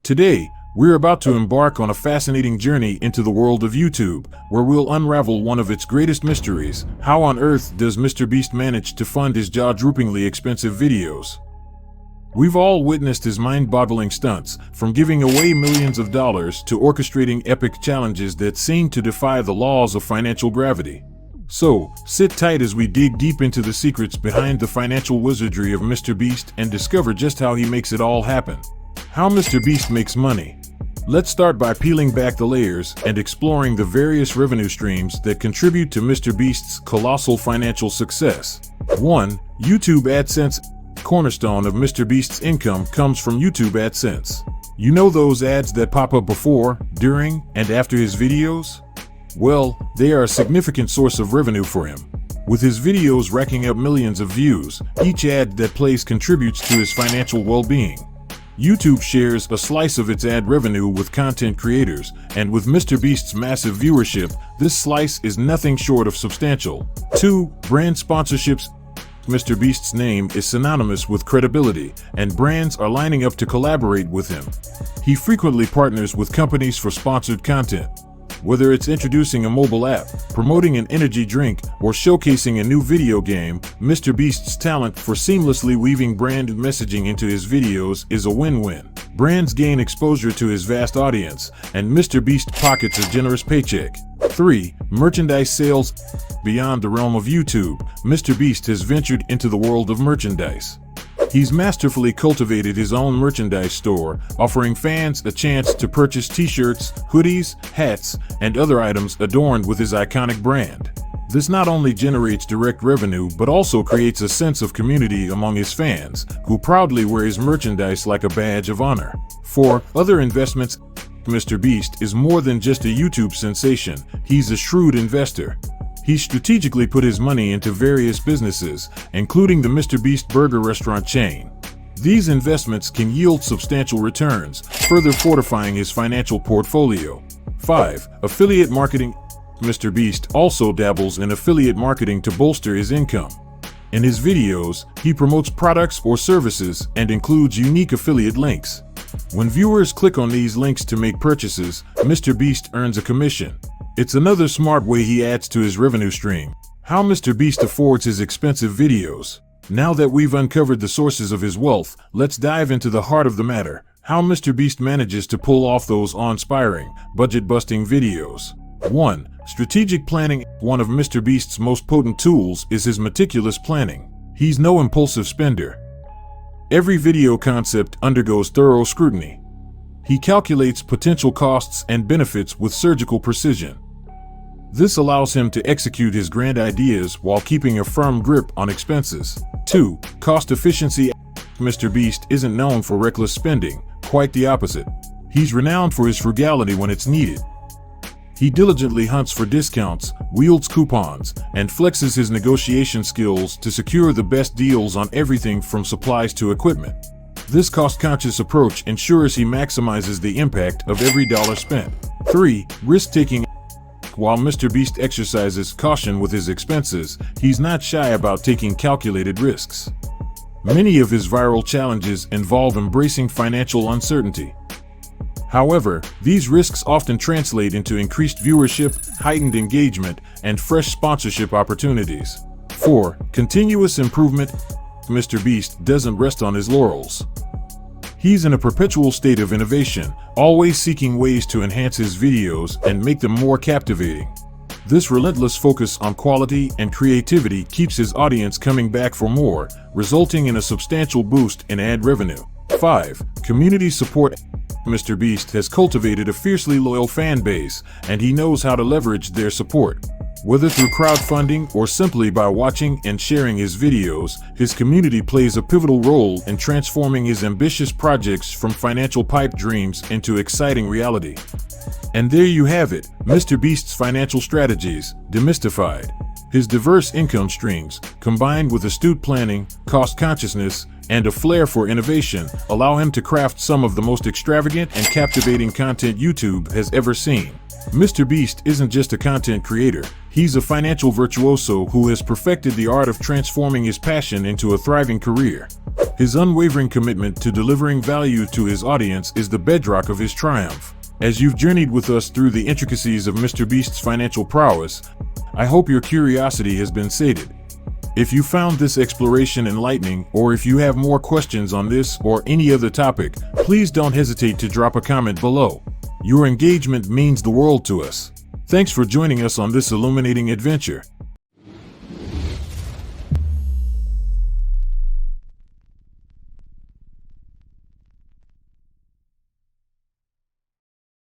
Today, we're about to embark on a fascinating journey into the world of YouTube, where we'll unravel one of its greatest mysteries. How on earth does MrBeast manage to fund his jaw-droppingly expensive videos? We've all witnessed his mind-boggling stunts, from giving away millions of dollars to orchestrating epic challenges that seem to defy the laws of financial gravity. So, sit tight as we dig deep into the secrets behind the financial wizardry of MrBeast and discover just how he makes it all happen. How MrBeast makes money. Let's start by peeling back the layers and exploring the various revenue streams that contribute to MrBeast's colossal financial success. 1. YouTube AdSense. Cornerstone of MrBeast's income comes from YouTube AdSense. You know those ads that pop up before, during, and after his videos? Well, they are a significant source of revenue for him. With his videos racking up millions of views, each ad that plays contributes to his financial well-being. YouTube shares a slice of its ad revenue with content creators, and with MrBeast's massive viewership, this slice is nothing short of substantial. 2. Brand sponsorships. MrBeast's name is synonymous with credibility, and brands are lining up to collaborate with him. He frequently partners with companies for sponsored content. Whether it's introducing a mobile app, promoting an energy drink, or showcasing a new video game, MrBeast's talent for seamlessly weaving brand messaging into his videos is a win-win. Brands gain exposure to his vast audience, and MrBeast pockets a generous paycheck. 3. Merchandise sales. Beyond the realm of YouTube, MrBeast has ventured into the world of merchandise. He's masterfully cultivated his own merchandise store, offering fans a chance to purchase t-shirts, hoodies, hats, and other items adorned with his iconic brand. This not only generates direct revenue, but also creates a sense of community among his fans, who proudly wear his merchandise like a badge of honor. 4. Other investments. MrBeast is more than just a YouTube sensation, he's a shrewd investor. He strategically put his money into various businesses, including the MrBeast burger restaurant chain. These investments can yield substantial returns, further fortifying his financial portfolio. 5. Affiliate marketing. MrBeast also dabbles in affiliate marketing to bolster his income. In his videos, he promotes products or services and includes unique affiliate links. When viewers click on these links to make purchases, MrBeast earns a commission. It's another smart way he adds to his revenue stream. How MrBeast affords his expensive videos. Now that we've uncovered the sources of his wealth, let's dive into the heart of the matter. How MrBeast manages to pull off those awe-inspiring, budget-busting videos. 1. Strategic planning. One of MrBeast's most potent tools is his meticulous planning. He's no impulsive spender. Every video concept undergoes thorough scrutiny. He calculates potential costs and benefits with surgical precision. This allows him to execute his grand ideas while keeping a firm grip on expenses. 2. Cost efficiency. MrBeast isn't known for reckless spending, quite the opposite. He's renowned for his frugality when it's needed. He diligently hunts for discounts, wields coupons, and flexes his negotiation skills to secure the best deals on everything from supplies to equipment. This cost-conscious approach ensures he maximizes the impact of every dollar spent. 3. Risk-taking. While MrBeast exercises caution with his expenses, he's not shy about taking calculated risks. Many of his viral challenges involve embracing financial uncertainty. However, these risks often translate into increased viewership, heightened engagement, and fresh sponsorship opportunities. 4. Continuous improvement. MrBeast doesn't rest on his laurels. He's in a perpetual state of innovation, always seeking ways to enhance his videos and make them more captivating. This relentless focus on quality and creativity keeps his audience coming back for more, resulting in a substantial boost in ad revenue. 5. Community support. MrBeast has cultivated a fiercely loyal fan base, and he knows how to leverage their support. Whether through crowdfunding or simply by watching and sharing his videos, his community plays a pivotal role in transforming his ambitious projects from financial pipe dreams into exciting reality. And there you have it, MrBeast's financial strategies, demystified. His diverse income streams, combined with astute planning, cost consciousness, and a flair for innovation, allow him to craft some of the most extravagant and captivating content YouTube has ever seen. Mr. Beast isn't just a content creator, he's a financial virtuoso who has perfected the art of transforming his passion into a thriving career. His unwavering commitment to delivering value to his audience is the bedrock of his triumph. As you've journeyed with us through the intricacies of Mr. Beast's financial prowess, I hope your curiosity has been sated. If you found this exploration enlightening, or if you have more questions on this or any other topic, please don't hesitate to drop a comment below. Your engagement means the world to us. Thanks for joining us on this illuminating adventure.